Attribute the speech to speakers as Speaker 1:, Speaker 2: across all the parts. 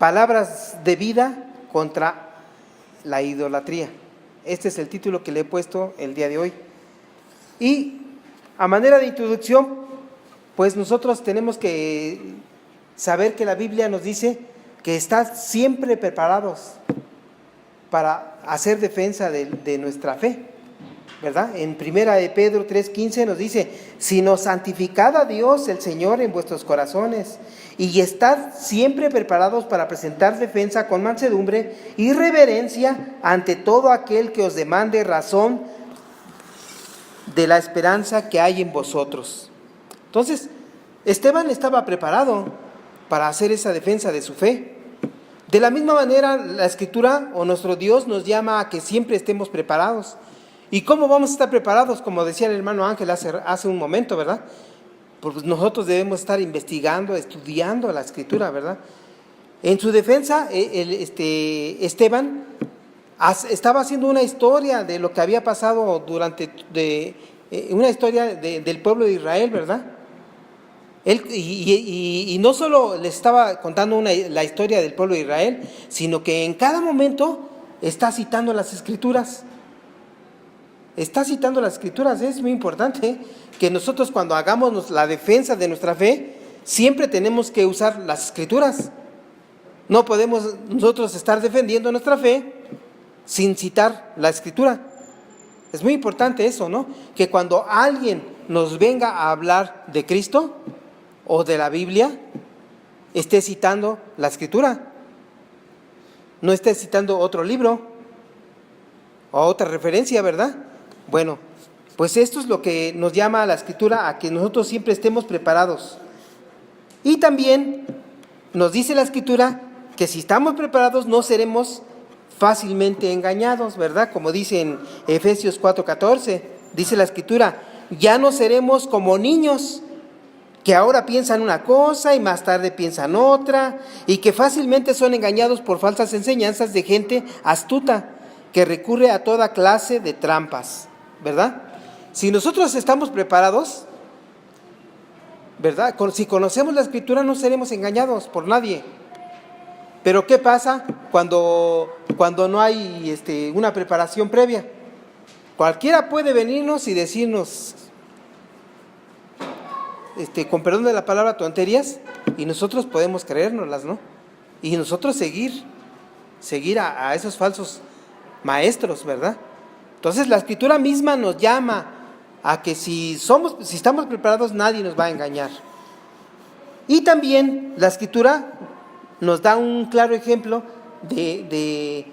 Speaker 1: palabras de vida contra la idolatría. Este es el título que le he puesto el día de hoy. Y a manera de introducción, pues nosotros tenemos que saber que la Biblia nos dice que está siempre preparados para hacer defensa de nuestra fe, ¿verdad? En 1 de Pedro 3:15 nos dice: sino santificad a Dios el Señor en vuestros corazones, y estad siempre preparados para presentar defensa con mansedumbre y reverencia ante todo aquel que os demande razón de la esperanza que hay en vosotros. Entonces, Esteban estaba preparado para hacer esa defensa de su fe. De la misma manera, la Escritura o nuestro Dios nos llama a que siempre estemos preparados. ¿Y cómo vamos a estar preparados? Como decía el hermano Ángel hace un momento, ¿verdad? Pues nosotros debemos estar investigando, estudiando la Escritura, ¿verdad? En su defensa, Esteban estaba haciendo una historia de lo que había pasado una historia del pueblo de Israel, ¿verdad? Él, y no solo le estaba contando la historia del pueblo de Israel, sino que en cada momento está citando las Escrituras. Está citando las Escrituras. Es muy importante que nosotros, cuando hagamos la defensa de nuestra fe, siempre tenemos que usar las Escrituras. No podemos nosotros estar defendiendo nuestra fe sin citar la Escritura. Es muy importante eso, ¿no? Que cuando alguien nos venga a hablar de Cristo o de la Biblia, esté citando la Escritura. No esté citando otro libro o otra referencia, ¿verdad? Bueno, pues esto es lo que nos llama a la Escritura, a que nosotros siempre estemos preparados. Y también nos dice la Escritura que si estamos preparados no seremos fácilmente engañados, ¿verdad? Como dice en Efesios 4:14, dice la Escritura: ya no seremos como niños que ahora piensan una cosa y más tarde piensan otra, y que fácilmente son engañados por falsas enseñanzas de gente astuta que recurre a toda clase de trampas, ¿verdad? Si nosotros estamos preparados, ¿verdad? Si conocemos la Escritura, no seremos engañados por nadie. Pero ¿qué pasa cuando no hay una preparación previa? Cualquiera puede venirnos y decirnos, con perdón de la palabra, tonterías, y nosotros podemos creérnoslas, ¿no? Y nosotros seguir a esos falsos maestros, ¿verdad? Entonces la Escritura misma nos llama a que si estamos preparados, nadie nos va a engañar. Y también la Escritura nos da un claro ejemplo de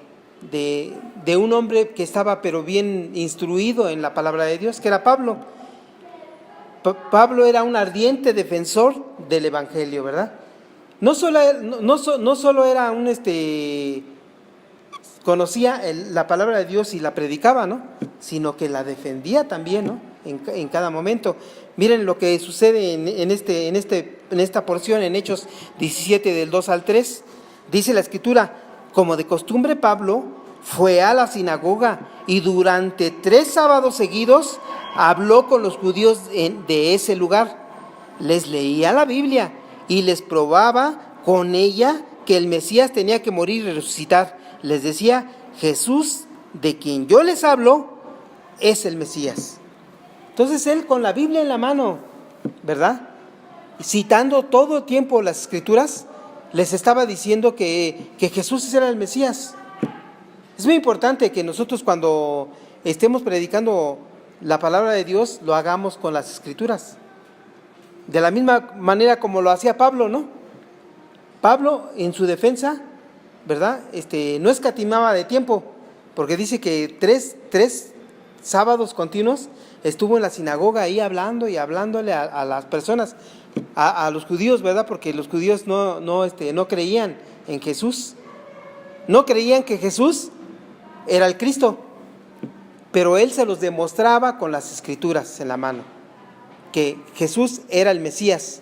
Speaker 1: un hombre que estaba pero bien instruido en la palabra de Dios, que era Pablo. Pablo era un ardiente defensor del Evangelio, ¿verdad? No solo era conocía la palabra de Dios y la predicaba, ¿no? Sino que la defendía también, ¿no? En cada momento. Miren lo que sucede en esta porción, en Hechos 17, del 2 al 3. Dice la Escritura: como de costumbre, Pablo fue a la sinagoga y durante 3 sábados seguidos habló con los judíos de ese lugar. Les leía la Biblia y les probaba con ella que el Mesías tenía que morir y resucitar. Les decía: Jesús, de quien yo les hablo, es el Mesías. Entonces él, con la Biblia en la mano, ¿verdad?, citando todo el tiempo las Escrituras, les estaba diciendo que Jesús era el Mesías. Es muy importante que nosotros, cuando estemos predicando la palabra de Dios, lo hagamos con las Escrituras, de la misma manera como lo hacía Pablo, ¿no? Pablo, en su defensa, ¿verdad?, no escatimaba de tiempo, porque dice que tres sábados continuos estuvo en la sinagoga ahí hablando y hablándole a las personas, a los judíos, ¿verdad? Porque los judíos no creían en Jesús, no creían que Jesús era el Cristo, pero él se los demostraba con las Escrituras en la mano, que Jesús era el Mesías,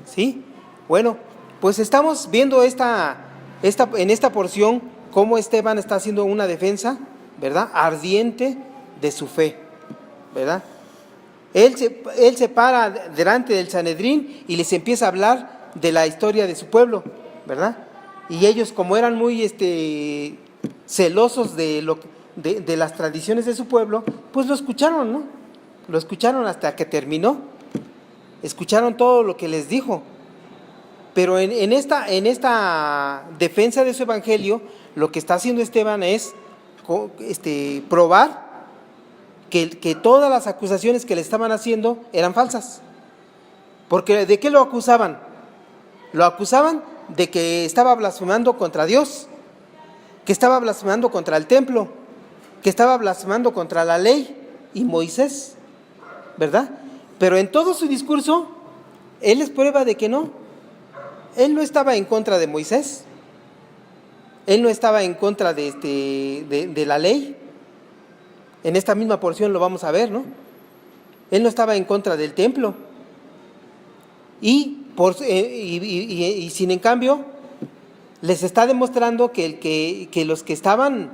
Speaker 1: ¿sí? Bueno, pues estamos viendo en esta porción cómo Esteban está haciendo una defensa, ¿verdad?, ardiente de su fe, ¿verdad? Él se para delante del Sanedrín y les empieza a hablar de la historia de su pueblo, ¿verdad? y ellos, como eran muy celosos de las tradiciones de su pueblo, pues lo escucharon, ¿no? Lo escucharon hasta que terminó, escucharon todo lo que les dijo. Pero en esta defensa de su evangelio, lo que está haciendo Esteban es probar que todas las acusaciones que le estaban haciendo eran falsas. Porque ¿de qué lo acusaban? Lo acusaban de que estaba blasfemando contra Dios, que estaba blasfemando contra el templo, que estaba blasfemando contra la ley y Moisés, ¿verdad? Pero en todo su discurso, él les prueba de que no. Él no estaba en contra de Moisés, él no estaba en contra de la ley. En esta misma porción lo vamos a ver, ¿no? Él no estaba en contra del templo. Y sin en cambio, les está demostrando que los que estaban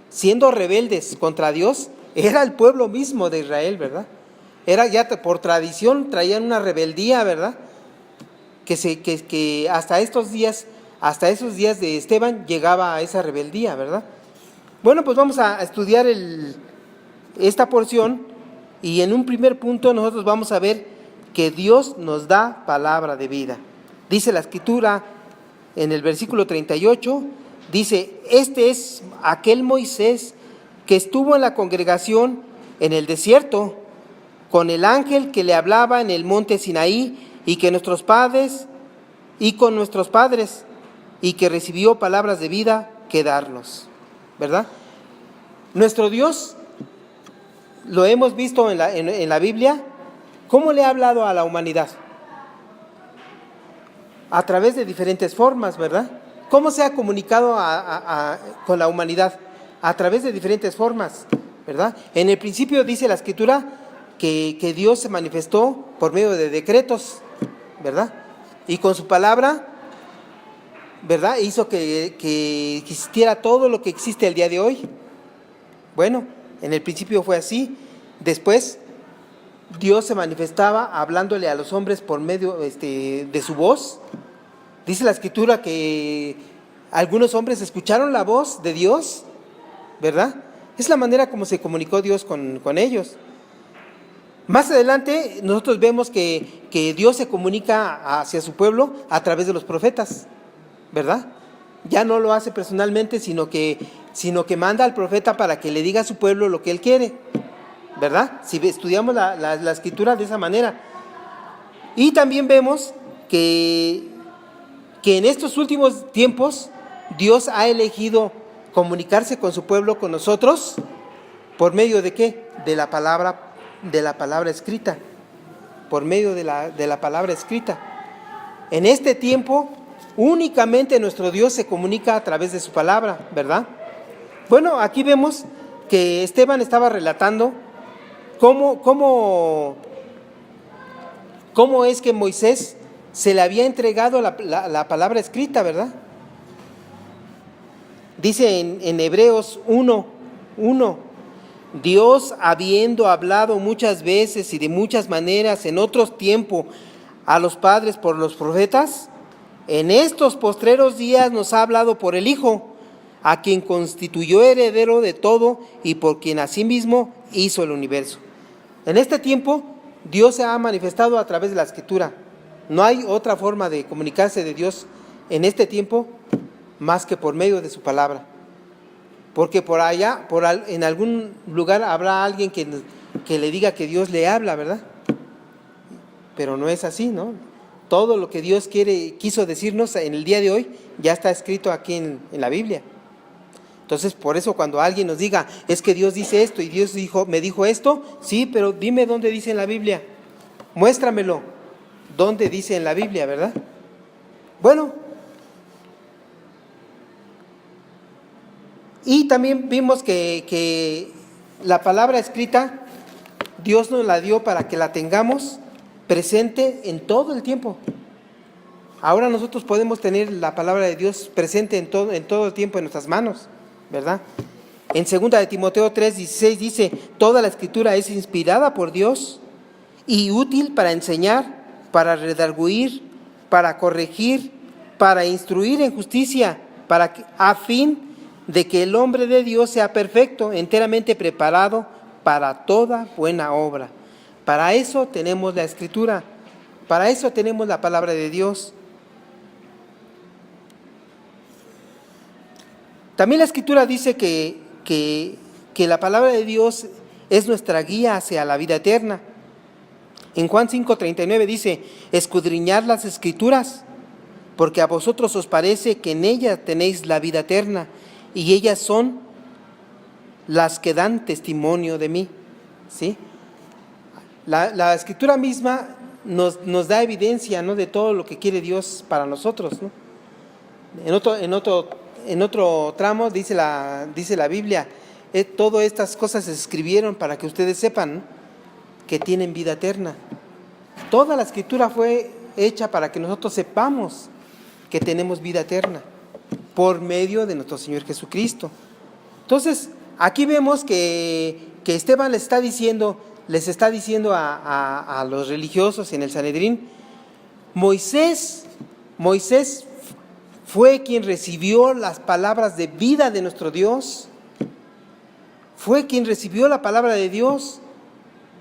Speaker 1: siendo rebeldes contra Dios era el pueblo mismo de Israel, ¿verdad? Era ya por tradición, traían una rebeldía, ¿verdad? Que hasta esos días de Esteban llegaba a esa rebeldía, ¿verdad? Bueno, pues vamos a estudiar esta porción, y en un primer punto nosotros vamos a ver que Dios nos da palabra de vida. Dice la Escritura en el versículo 38, dice: este es aquel Moisés que estuvo en la congregación en el desierto, con el ángel que le hablaba en el monte Sinaí, y con nuestros padres, y que recibió palabras de vida que darnos, ¿verdad? Nuestro Dios, lo hemos visto en la Biblia, ¿cómo le ha hablado a la humanidad? A través de diferentes formas, ¿verdad? ¿Cómo se ha comunicado con la humanidad? A través de diferentes formas, ¿verdad? En el principio dice la Escritura que Dios se manifestó por medio de decretos, ¿verdad? Y con su palabra, ¿verdad?, hizo que existiera todo lo que existe el día de hoy. Bueno, en el principio fue así. Después Dios se manifestaba hablándole a los hombres por medio de su voz. Dice la Escritura que algunos hombres escucharon la voz de Dios, ¿verdad? Es la manera como se comunicó Dios con ellos. Más adelante nosotros vemos que Dios se comunica hacia su pueblo a través de los profetas, ¿verdad? Ya no lo hace personalmente, sino que manda al profeta para que le diga a su pueblo lo que él quiere, ¿verdad? Si estudiamos la Escritura de esa manera. Y también vemos que en estos últimos tiempos Dios ha elegido comunicarse con su pueblo, con nosotros, ¿por medio de qué? De la palabra escrita, por medio de la palabra escrita. En este tiempo únicamente nuestro Dios se comunica a través de su palabra, ¿verdad? Bueno, aquí vemos que Esteban estaba relatando cómo es que Moisés se le había entregado la palabra escrita, ¿verdad? Dice en Hebreos 1:1: Dios, habiendo hablado muchas veces y de muchas maneras en otros tiempos a los padres por los profetas, en estos postreros días nos ha hablado por el Hijo, a quien constituyó heredero de todo y por quien asimismo hizo el universo. En este tiempo Dios se ha manifestado a través de la Escritura. No hay otra forma de comunicarse de Dios en este tiempo más que por medio de su palabra. Porque por allá, en algún lugar habrá alguien que le diga que Dios le habla, ¿verdad? Pero no es así, ¿no? Todo lo que Dios quiso decirnos en el día de hoy ya está escrito aquí en la Biblia. Entonces, por eso cuando alguien nos diga, es que Dios dice esto y Dios me dijo esto, sí, pero dime dónde dice en la Biblia. Muéstramelo, dónde dice en la Biblia, ¿verdad? Bueno, y también vimos que la palabra escrita Dios nos la dio para que la tengamos presente en todo el tiempo. Ahora nosotros podemos tener la palabra de Dios presente en todo el tiempo en nuestras manos, ¿verdad? En 2 de Timoteo 3:16 dice: toda la Escritura es inspirada por Dios y útil para enseñar, para redarguir, para corregir, para instruir en justicia, a fin de que el hombre de Dios sea perfecto, enteramente preparado para toda buena obra. Para eso tenemos la Escritura, para eso tenemos la palabra de Dios. También la Escritura dice que la palabra de Dios es nuestra guía hacia la vida eterna. En Juan 5:39 dice: escudriñad las Escrituras, porque a vosotros os parece que en ellas tenéis la vida eterna, y ellas son las que dan testimonio de mí. ¿Sí? La Escritura misma nos da evidencia, ¿no?, de todo lo que quiere Dios para nosotros, ¿no? En otro tramo dice la Biblia: todas estas cosas se escribieron para que ustedes sepan, ¿no?, que tienen vida eterna. Toda la Escritura fue hecha para que nosotros sepamos que tenemos vida eterna por medio de nuestro Señor Jesucristo. Entonces, aquí vemos que Esteban les está diciendo a los religiosos en el Sanedrín: Moisés fue quien recibió las palabras de vida de nuestro Dios, fue quien recibió la palabra de Dios,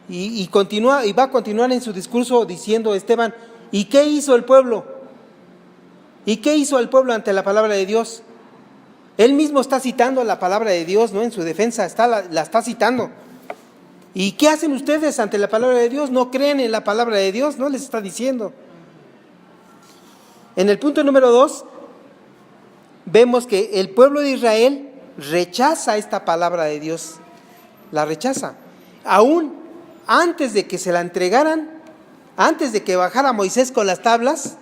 Speaker 1: y va a continuar en su discurso diciendo Esteban: ¿y qué hizo el pueblo? ¿Y qué hizo el pueblo ante la palabra de Dios? Él mismo está citando la palabra de Dios, ¿no?, en su defensa, la está citando. ¿Y qué hacen ustedes ante la palabra de Dios? ¿No creen en la palabra de Dios? No les está diciendo. En el punto número 2, vemos que el pueblo de Israel rechaza esta palabra de Dios, la rechaza. Aún antes de que se la entregaran, antes de que bajara Moisés con las tablas,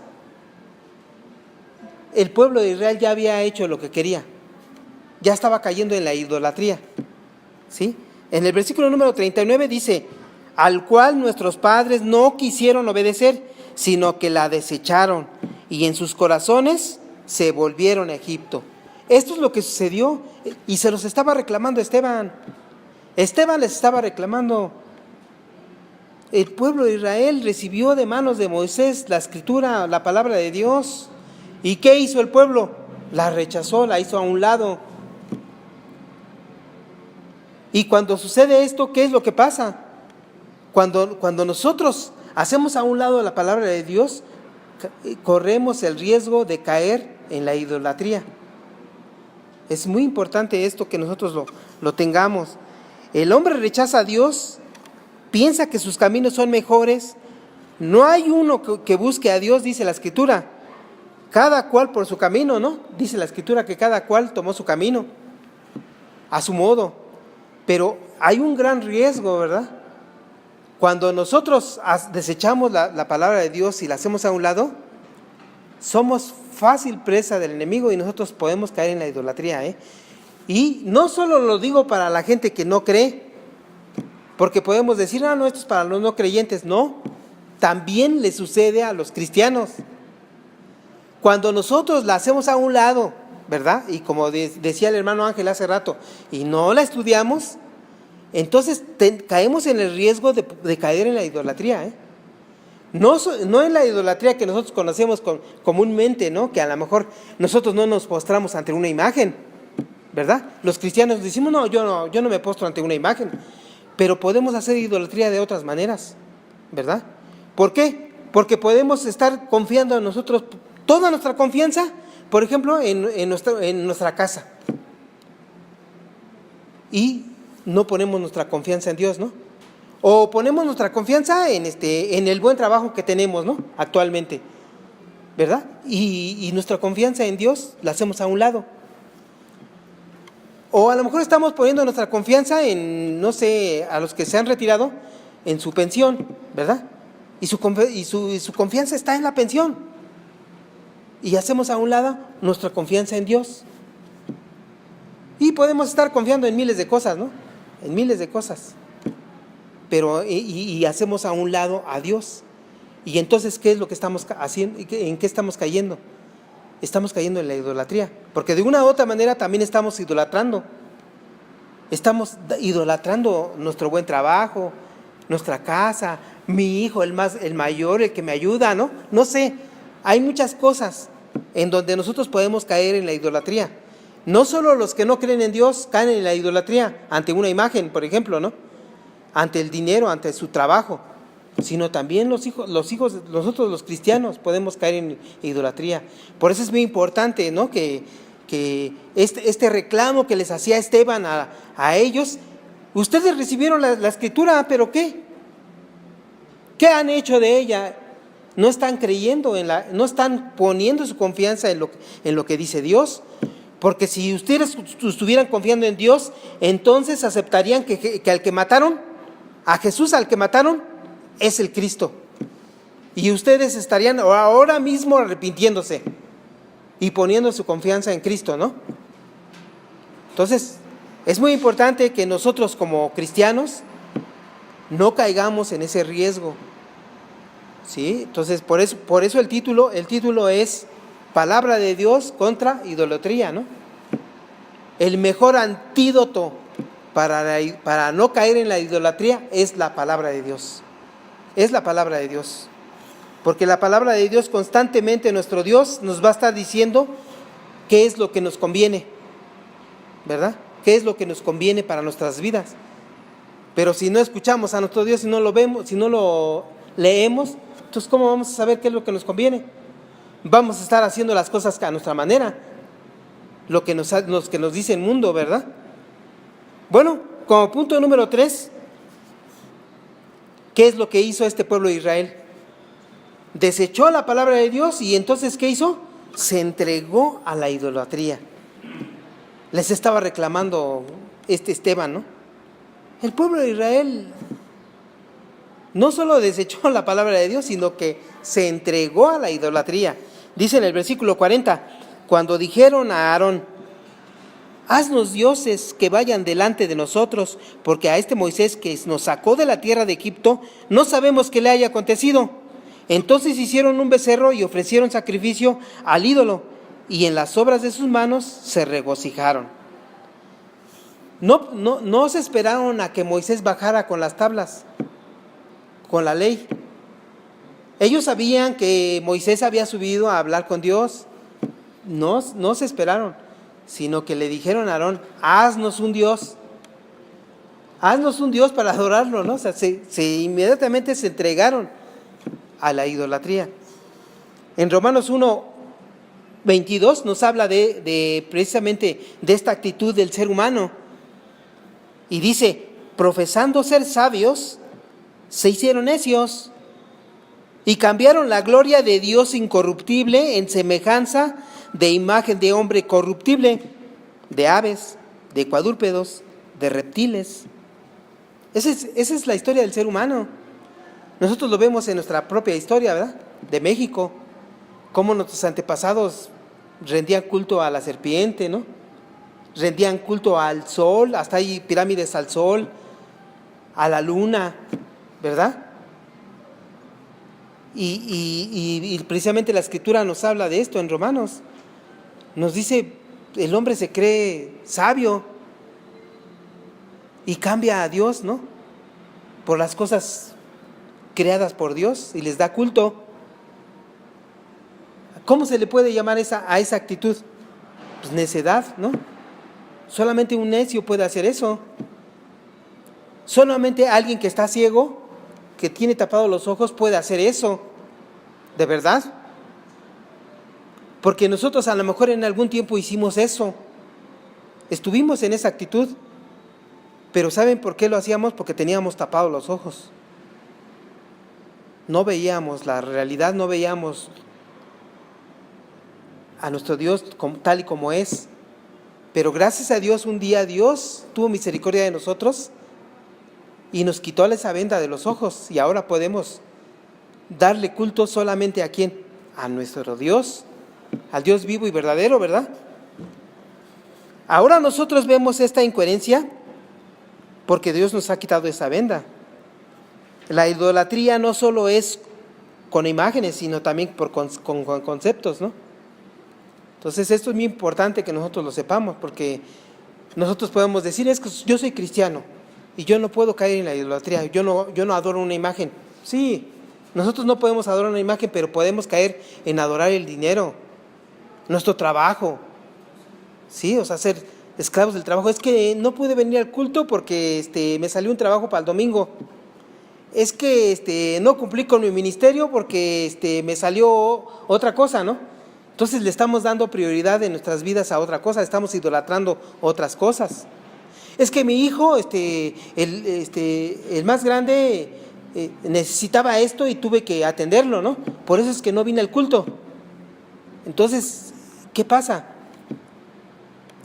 Speaker 1: el pueblo de Israel ya había hecho lo que quería, ya estaba cayendo en la idolatría. ¿Sí? En el versículo número 39 dice: al cual nuestros padres no quisieron obedecer, sino que la desecharon, y en sus corazones se volvieron a Egipto. Esto es lo que sucedió, y se los estaba reclamando Esteban. Esteban les estaba reclamando. El pueblo de Israel recibió de manos de Moisés la Escritura, la palabra de Dios. ¿Y qué hizo el pueblo? La rechazó, la hizo a un lado. Y cuando sucede esto, ¿qué es lo que pasa? Cuando nosotros hacemos a un lado la palabra de Dios, corremos el riesgo de caer en la idolatría. Es muy importante esto, que nosotros lo tengamos. El hombre rechaza a Dios, piensa que sus caminos son mejores. No hay uno que busque a Dios, dice la Escritura. Cada cual por su camino, ¿no? Dice la Escritura que cada cual tomó su camino a su modo. Pero hay un gran riesgo, ¿verdad? Cuando nosotros desechamos la palabra de Dios y la hacemos a un lado, somos fácil presa del enemigo y nosotros podemos caer en la idolatría, ¿eh? Y no solo lo digo para la gente que no cree, porque podemos decir: no, esto es para los no creyentes. No, también le sucede a los cristianos. Cuando nosotros la hacemos a un lado, ¿verdad? Y como decía el hermano Ángel hace rato, y no la estudiamos, entonces caemos en el riesgo de caer en la idolatría, ¿eh? No en la idolatría que nosotros conocemos comúnmente, ¿no? Que a lo mejor nosotros no nos postramos ante una imagen, ¿verdad? Los cristianos decimos: yo no me postro ante una imagen. Pero podemos hacer idolatría de otras maneras, ¿verdad? ¿Por qué? Porque podemos estar confiando en nosotros, toda nuestra confianza, por ejemplo, en nuestra casa. Y no ponemos nuestra confianza en Dios, ¿no? O ponemos nuestra confianza en el buen trabajo que tenemos, ¿no?, actualmente, ¿verdad? Y nuestra confianza en Dios la hacemos a un lado. O a lo mejor estamos poniendo nuestra confianza en, no sé, a los que se han retirado, en su pensión, ¿verdad? Y su confianza está en la pensión. Y hacemos a un lado nuestra confianza en Dios. Y podemos estar confiando en miles de cosas, ¿no? En miles de cosas. Pero y hacemos a un lado a Dios. Y entonces, ¿qué es lo que estamos haciendo? ¿En qué estamos cayendo? Estamos cayendo en la idolatría. Porque de una u otra manera también estamos idolatrando. Estamos idolatrando nuestro buen trabajo, nuestra casa, mi hijo, el mayor, el que me ayuda, ¿no? No sé, hay muchas cosas en donde nosotros podemos caer en la idolatría. No solo los que no creen en Dios caen en la idolatría ante una imagen, por ejemplo, ¿no? Ante el dinero, ante su trabajo, sino también los hijos, nosotros los cristianos podemos caer en idolatría. Por eso es muy importante, ¿no? Que este reclamo que les hacía Esteban a ellos, ustedes recibieron la escritura, pero ¿qué? ¿Qué han hecho de ella? No están creyendo no están poniendo su confianza en lo que dice Dios. Porque si ustedes estuvieran confiando en Dios, entonces aceptarían que al que mataron, a Jesús al que mataron, es el Cristo. Y ustedes estarían ahora mismo arrepintiéndose y poniendo su confianza en Cristo, ¿no? Entonces, es muy importante que nosotros como cristianos no caigamos en ese riesgo, ¿sí? Entonces, por eso el título es Palabra de Dios contra idolatría, ¿no? El mejor antídoto para no caer en la idolatría es la palabra de Dios. Es la palabra de Dios. Porque la palabra de Dios constantemente, nuestro Dios nos va a estar diciendo qué es lo que nos conviene, ¿verdad? ¿Qué es lo que nos conviene para nuestras vidas? Pero si no escuchamos a nuestro Dios, si no lo vemos, si no lo leemos, entonces ¿cómo vamos a saber qué es lo que nos conviene? Vamos a estar haciendo las cosas a nuestra manera, lo que nos dice el mundo, ¿verdad? Bueno, como punto número 3, ¿qué es lo que hizo este pueblo de Israel? Desechó la palabra de Dios y entonces ¿qué hizo? Se entregó a la idolatría. Les estaba reclamando Esteban, ¿no? El pueblo de Israel no solo desechó la palabra de Dios, sino que se entregó a la idolatría. Dice en el versículo 40, cuando dijeron a Aarón, haznos dioses que vayan delante de nosotros, porque a este Moisés que nos sacó de la tierra de Egipto, no sabemos qué le haya acontecido. Entonces hicieron un becerro y ofrecieron sacrificio al ídolo, y en las obras de sus manos se regocijaron. No se esperaron a que Moisés bajara con las tablas, con la ley. Ellos sabían que Moisés había subido a hablar con Dios. No se esperaron, sino que le dijeron a Aarón, haznos un Dios para adorarlo, ¿no? O sea, inmediatamente se entregaron a la idolatría. En Romanos 1:22 nos habla precisamente de esta actitud del ser humano. Y dice, profesando ser sabios, se hicieron necios y cambiaron la gloria de Dios incorruptible en semejanza de imagen de hombre corruptible, de aves, de cuadrúpedos, de reptiles. Esa es la historia del ser humano. Nosotros lo vemos en nuestra propia historia, ¿verdad? De México, cómo nuestros antepasados rendían culto a la serpiente, ¿no? Rendían culto al sol, hasta hay pirámides al sol, a la luna, ¿verdad? Y precisamente la Escritura nos habla de esto en Romanos. Nos dice, el hombre se cree sabio y cambia a Dios, ¿no? Por las cosas creadas por Dios y les da culto. ¿Cómo se le puede llamar a esa actitud? Pues necedad, ¿no? Solamente un necio puede hacer eso. Solamente alguien que está ciego, que tiene tapados los ojos, puede hacer eso. ¿De verdad? Porque nosotros a lo mejor en algún tiempo hicimos eso. Estuvimos en esa actitud. Pero ¿saben por qué lo hacíamos? Porque teníamos tapados los ojos. No veíamos la realidad, no veíamos a nuestro Dios tal y como es. Pero gracias a Dios, un día Dios tuvo misericordia de nosotros y nos quitó esa venda de los ojos. Y ahora podemos darle culto solamente a ¿quién? A nuestro Dios, al Dios vivo y verdadero, ¿verdad? Ahora nosotros vemos esta incoherencia porque Dios nos ha quitado esa venda. La idolatría no solo es con imágenes, sino también con conceptos, ¿no? Entonces esto es muy importante que nosotros lo sepamos, porque nosotros podemos decir, es que yo soy cristiano y yo no puedo caer en la idolatría, yo no adoro una imagen. Sí, nosotros no podemos adorar una imagen, pero podemos caer en adorar el dinero, nuestro trabajo, ¿sí? O sea, ser esclavos del trabajo. Es que no pude venir al culto porque me salió un trabajo para el domingo. Es que no cumplí con mi ministerio porque me salió otra cosa, ¿no? Entonces le estamos dando prioridad en nuestras vidas a otra cosa, estamos idolatrando otras cosas. Es que mi hijo, el más grande, necesitaba esto y tuve que atenderlo, ¿no? Por eso es que no vine al culto. Entonces, ¿qué pasa?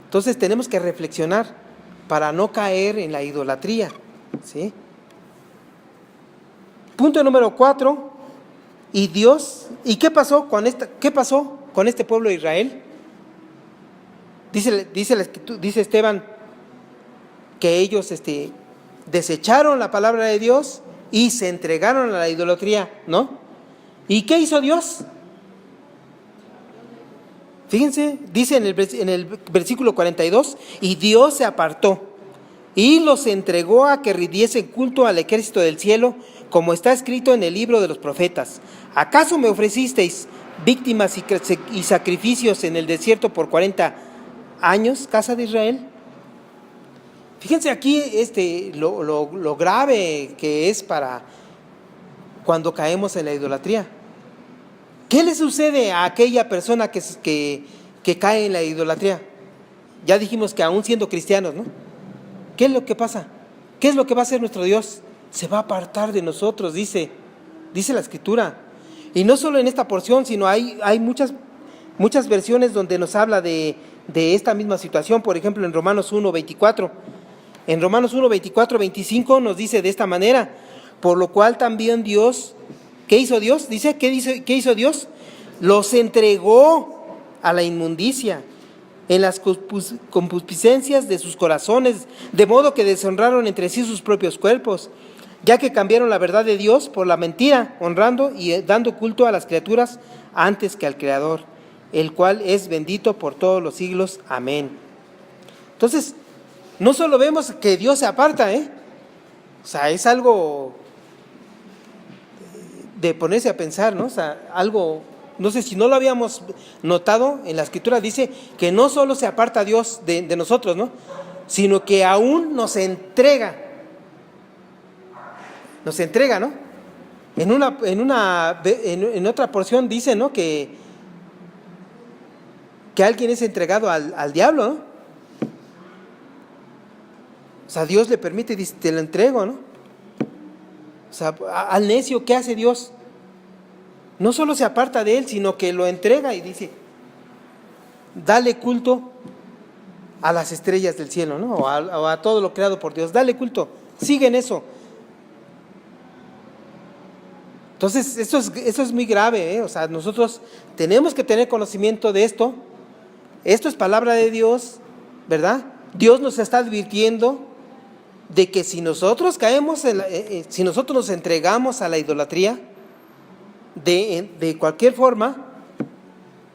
Speaker 1: Entonces tenemos que reflexionar para no caer en la idolatría, ¿sí? Punto número 4. Y Dios, ¿y qué pasó con este pueblo de Israel? Dice Esteban que ellos desecharon la palabra de Dios y se entregaron a la idolatría, ¿no? ¿Y qué hizo Dios? Fíjense, dice en el versículo 42, y Dios se apartó y los entregó a que rindiesen culto al ejército del cielo, como está escrito en el libro de los profetas. ¿Acaso me ofrecisteis víctimas y sacrificios en el desierto por 40 años, casa de Israel? Fíjense aquí lo grave que es para cuando caemos en la idolatría. ¿Qué le sucede a aquella persona que cae en la idolatría? Ya dijimos que aún siendo cristianos, ¿no? ¿Qué es lo que pasa? ¿Qué es lo que va a hacer nuestro Dios? Se va a apartar de nosotros, dice la Escritura. Y no solo en esta porción, sino hay muchas versiones donde nos habla de esta misma situación. Por ejemplo, en Romanos 1:24. En Romanos 1:24-25 nos dice de esta manera: por lo cual también Dios, ¿qué hizo Dios? Dice, ¿qué hizo Dios? Los entregó a la inmundicia en las concupiscencias de sus corazones, de modo que deshonraron entre sí sus propios cuerpos, ya que cambiaron la verdad de Dios por la mentira, honrando y dando culto a las criaturas antes que al Creador, el cual es bendito por todos los siglos. Amén. Entonces, no solo vemos que Dios se aparta, o sea, es algo de ponerse a pensar, ¿no? O sea, algo, no sé si no lo habíamos notado, en la Escritura dice que no solo se aparta Dios de nosotros, ¿no? Sino que aún nos entrega, ¿no? En otra porción dice, ¿no? Que alguien es entregado al diablo, ¿no? O sea, Dios le permite y dice, te lo entrego, ¿no? O sea, al necio, ¿qué hace Dios? No solo se aparta de él, sino que lo entrega y dice, dale culto a las estrellas del cielo, ¿no? O a todo lo creado por Dios, dale culto, sigue en eso. Entonces, eso es muy grave, O sea, nosotros tenemos que tener conocimiento de esto. Esto es palabra de Dios, ¿verdad? Dios nos está advirtiendo de que si nosotros si nosotros nos entregamos a la idolatría, de cualquier forma,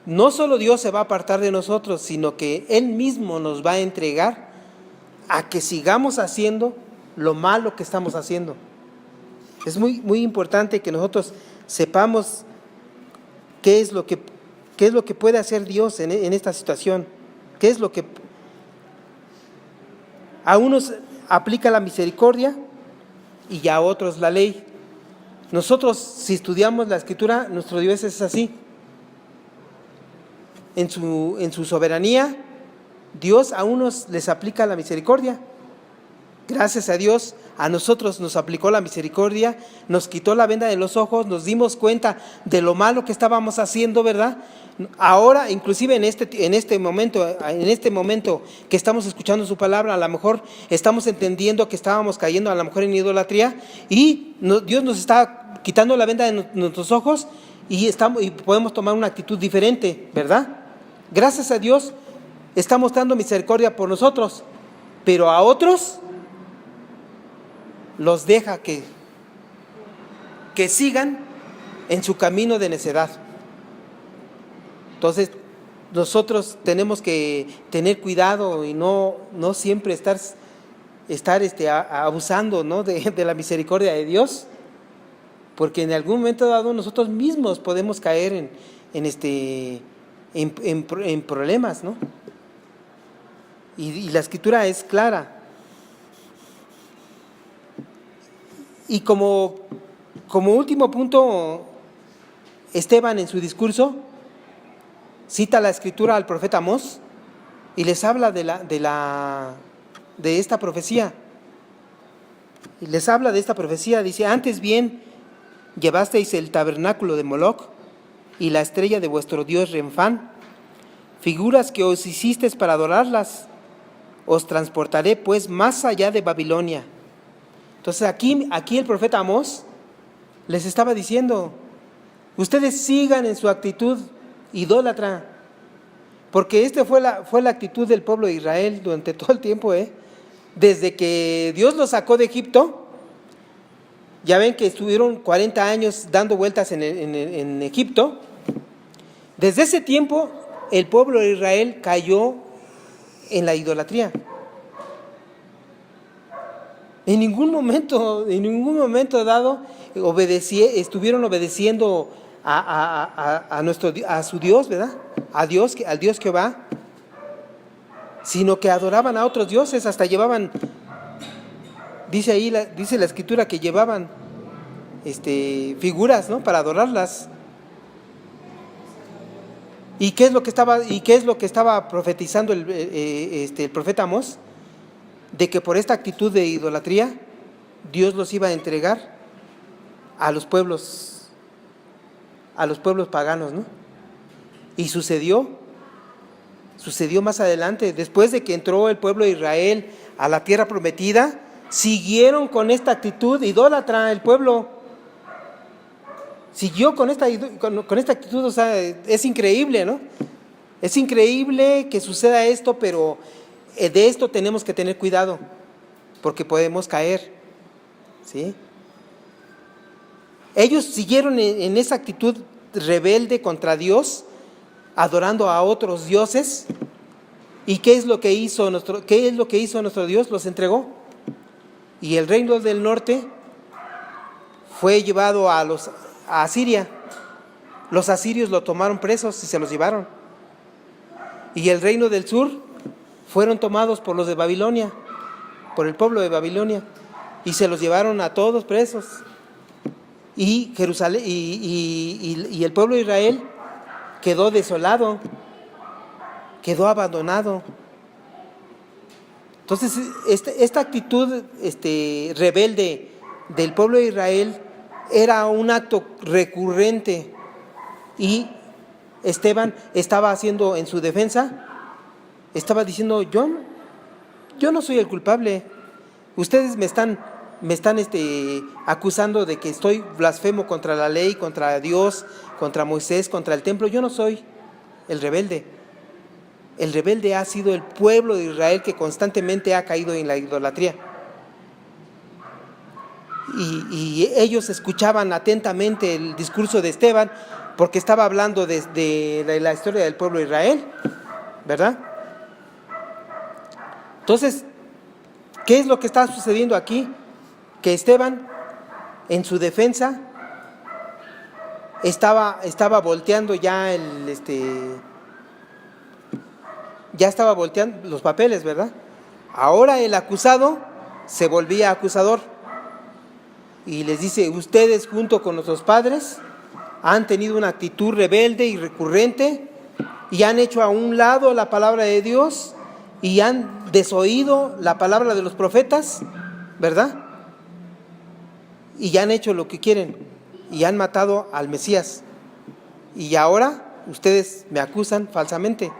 Speaker 1: no solo Dios se va a apartar de nosotros, sino que Él mismo nos va a entregar a que sigamos haciendo lo malo que estamos haciendo. Es muy, muy importante que nosotros sepamos qué es lo que puede hacer Dios en esta situación. ¿Qué es lo que a unos aplica la misericordia y a otros la ley? Nosotros, si estudiamos la Escritura, nuestro Dios es así. En su soberanía, Dios a unos les aplica la misericordia. Gracias a Dios, a nosotros nos aplicó la misericordia, nos quitó la venda de los ojos, nos dimos cuenta de lo malo que estábamos haciendo, ¿verdad? Ahora, inclusive en este momento que estamos escuchando su palabra, a lo mejor estamos entendiendo que estábamos cayendo a lo mejor en idolatría y Dios nos está quitando la venda de nuestros ojos y podemos tomar una actitud diferente, ¿verdad? Gracias a Dios está mostrando misericordia por nosotros, pero a otros los deja que sigan en su camino de necedad. Entonces, nosotros tenemos que tener cuidado y no siempre estar abusando, ¿no? de la misericordia de Dios, porque en algún momento dado nosotros mismos podemos caer en problemas, ¿no? Y la Escritura es clara. Y como último punto, Esteban en su discurso cita la Escritura al profeta Amós y les habla de esta profecía. Y les habla de esta profecía, dice: antes bien llevasteis el tabernáculo de Moloc y la estrella de vuestro dios Renfán, figuras que os hicisteis para adorarlas. Os transportaré pues más allá de Babilonia. Entonces aquí el profeta Amós les estaba diciendo: ustedes sigan en su actitud idólatra, porque esta fue la actitud del pueblo de Israel durante todo el tiempo, desde que Dios los sacó de Egipto. Ya ven que estuvieron 40 años dando vueltas en Egipto. Desde ese tiempo el pueblo de Israel cayó en la idolatría. En ningún momento dado estuvieron obedeciendo a su Dios, ¿verdad? Al Dios Jehová, sino que adoraban a otros dioses, hasta llevaban, dice la Escritura que llevaban figuras, ¿no?, para adorarlas. ¿Y qué es lo que estaba profetizando el profeta Amós? De que por esta actitud de idolatría Dios los iba a entregar a los pueblos paganos, ¿no? Y sucedió más adelante, después de que entró el pueblo de Israel a la tierra prometida, siguieron con esta actitud idólatra. El pueblo siguió con esta actitud, o sea, es increíble, ¿no? Es increíble que suceda esto, pero de esto tenemos que tener cuidado, porque podemos caer, ¿sí? Ellos siguieron en esa actitud rebelde contra Dios, adorando a otros dioses. ¿Y qué es lo que hizo nuestro Dios? Los entregó. Y el reino del norte fue llevado a Asiria. Los asirios lo tomaron presos y se los llevaron. Y el reino del sur fueron tomados por los de Babilonia, por el pueblo de Babilonia, y se los llevaron a todos presos. Y Jerusalén y el pueblo de Israel quedó desolado, quedó abandonado. Entonces, esta actitud rebelde del pueblo de Israel era un acto recurrente, y Esteban estaba haciendo en su defensa, estaba diciendo: yo no soy el culpable. Ustedes me están acusando de que estoy blasfemo contra la ley, contra Dios, contra Moisés, contra el templo. Yo no soy el rebelde. El rebelde ha sido el pueblo de Israel, que constantemente ha caído en la idolatría. Y ellos escuchaban atentamente el discurso de Esteban, porque estaba hablando de la historia del pueblo de Israel, ¿verdad? Entonces, ¿qué es lo que está sucediendo aquí? Que Esteban, en su defensa, estaba volteando ya ya estaba volteando los papeles, ¿verdad? Ahora el acusado se volvía acusador y les dice: ustedes, junto con nuestros padres, han tenido una actitud rebelde y recurrente, y han hecho a un lado la palabra de Dios, y han desoído la palabra de los profetas, ¿verdad? Y ya han hecho lo que quieren, y han matado al Mesías, y ahora ustedes me acusan falsamente.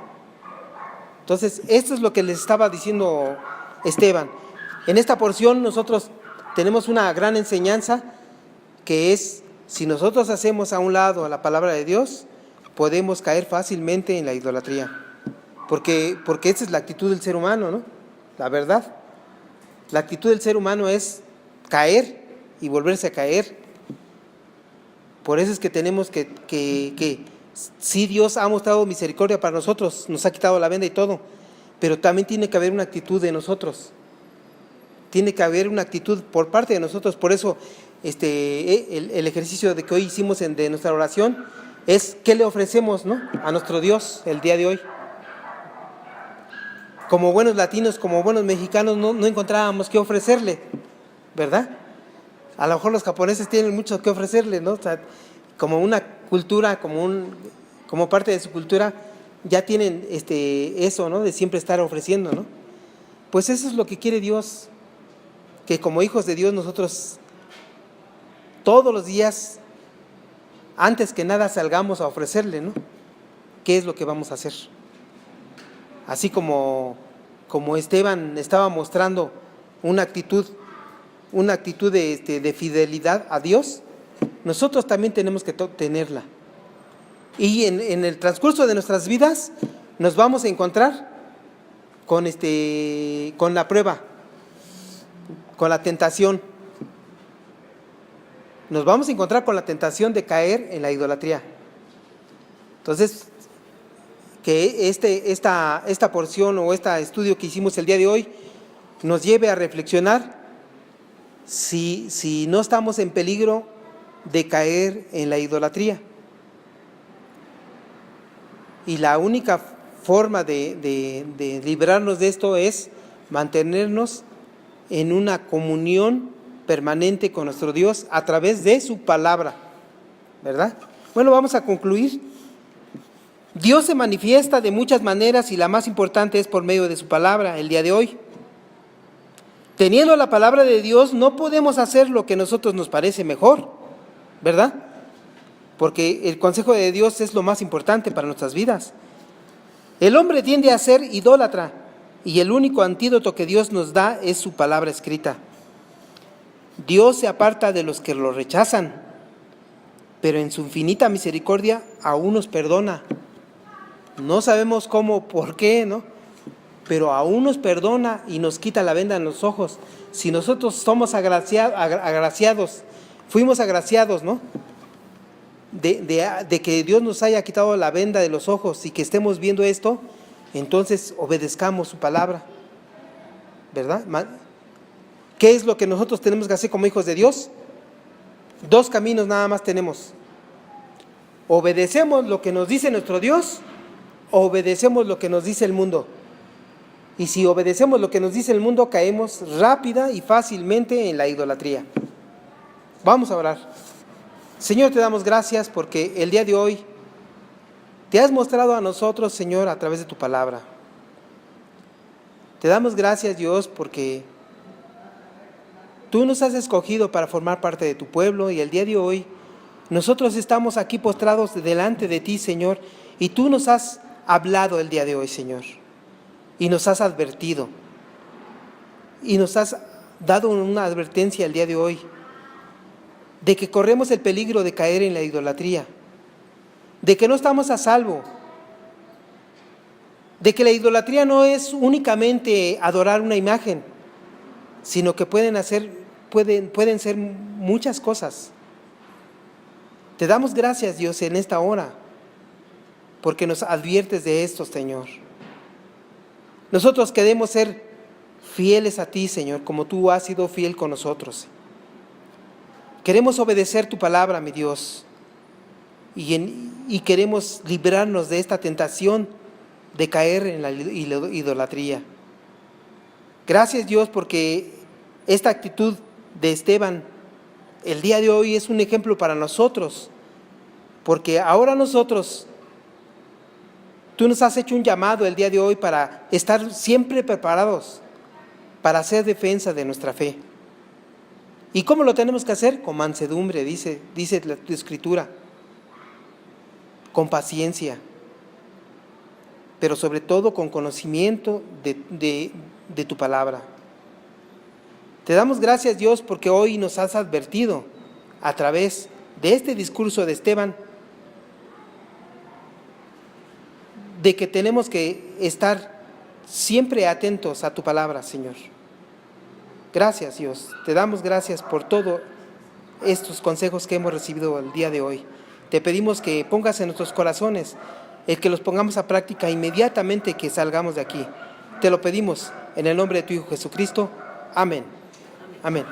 Speaker 1: Entonces, esto es lo que les estaba diciendo Esteban. En esta porción nosotros tenemos una gran enseñanza, que es: si nosotros hacemos a un lado la palabra de Dios, podemos caer fácilmente en la idolatría. Porque esa es la actitud del ser humano, ¿no? La verdad. La actitud del ser humano es caer y volverse a caer. Por eso es que tenemos que sí, Dios ha mostrado misericordia para nosotros, nos ha quitado la venda y todo, pero también tiene que haber una actitud de nosotros. Tiene que haber una actitud por parte de nosotros. Por eso el ejercicio de que hoy hicimos de nuestra oración es qué le ofrecemos, ¿no?, a nuestro Dios el día de hoy. Como buenos latinos, como buenos mexicanos, no encontrábamos qué ofrecerle, ¿verdad? A lo mejor los japoneses tienen mucho que ofrecerle, ¿no? O sea, como una cultura, como parte de su cultura, ya tienen eso, ¿no?, de siempre estar ofreciendo, ¿no? Pues eso es lo que quiere Dios, que como hijos de Dios nosotros todos los días, antes que nada, salgamos a ofrecerle, ¿no? ¿Qué es lo que vamos a hacer? Así como Esteban estaba mostrando una actitud de fidelidad a Dios, nosotros también tenemos que tenerla. Y en el transcurso de nuestras vidas nos vamos a encontrar con la prueba, con la tentación. Nos vamos a encontrar con la tentación de caer en la idolatría. Entonces, que esta porción o este estudio que hicimos el día de hoy nos lleve a reflexionar si no estamos en peligro de caer en la idolatría. Y la única forma de librarnos de esto es mantenernos en una comunión permanente con nuestro Dios a través de su palabra, ¿verdad? Bueno, vamos a concluir. Dios se manifiesta de muchas maneras y la más importante es por medio de su palabra el día de hoy. Teniendo la palabra de Dios no podemos hacer lo que a nosotros nos parece mejor, ¿verdad? Porque el consejo de Dios es lo más importante para nuestras vidas. El hombre tiende a ser idólatra y el único antídoto que Dios nos da es su palabra escrita. Dios se aparta de los que lo rechazan, pero en su infinita misericordia aún nos perdona. No sabemos cómo, por qué, ¿no? Pero aún nos perdona y nos quita la venda en los ojos. Si nosotros somos agraciados, fuimos agraciados, ¿no?, de que Dios nos haya quitado la venda de los ojos y que estemos viendo esto, entonces obedezcamos su palabra, ¿verdad? ¿Qué es lo que nosotros tenemos que hacer como hijos de Dios? 2 caminos nada más tenemos. Obedecemos lo que nos dice nuestro Dios, o obedecemos lo que nos dice el mundo. Y si obedecemos lo que nos dice el mundo, caemos rápida y fácilmente en la idolatría. Vamos a orar. Señor, te damos gracias porque el día de hoy te has mostrado a nosotros, Señor, a través de tu palabra. Te damos gracias, Dios, porque tú nos has escogido para formar parte de tu pueblo y el día de hoy nosotros estamos aquí postrados delante de ti, Señor, y tú nos has hablado el día de hoy, Señor, y nos has advertido y nos has dado una advertencia el día de hoy de que corremos el peligro de caer en la idolatría, de que no estamos a salvo, de que la idolatría no es únicamente adorar una imagen, sino que pueden ser muchas cosas. Te damos gracias, Dios, en esta hora, porque nos adviertes de esto, Señor. Nosotros queremos ser fieles a ti, Señor, como tú has sido fiel con nosotros. Queremos obedecer tu palabra, mi Dios, y queremos librarnos de esta tentación de caer en la idolatría. Gracias, Dios, porque esta actitud de Esteban el día de hoy es un ejemplo para nosotros, porque ahora nosotros, tú nos has hecho un llamado el día de hoy para estar siempre preparados para hacer defensa de nuestra fe. ¿Y cómo lo tenemos que hacer? Con mansedumbre, dice la Escritura, con paciencia, pero sobre todo con conocimiento de tu palabra. Te damos gracias, Dios, porque hoy nos has advertido a través de este discurso de Esteban de que tenemos que estar siempre atentos a tu palabra, Señor. Gracias, Dios. Te damos gracias por todos estos consejos que hemos recibido el día de hoy. Te pedimos que pongas en nuestros corazones el que los pongamos a práctica inmediatamente que salgamos de aquí. Te lo pedimos en el nombre de tu Hijo Jesucristo. Amén. Amén.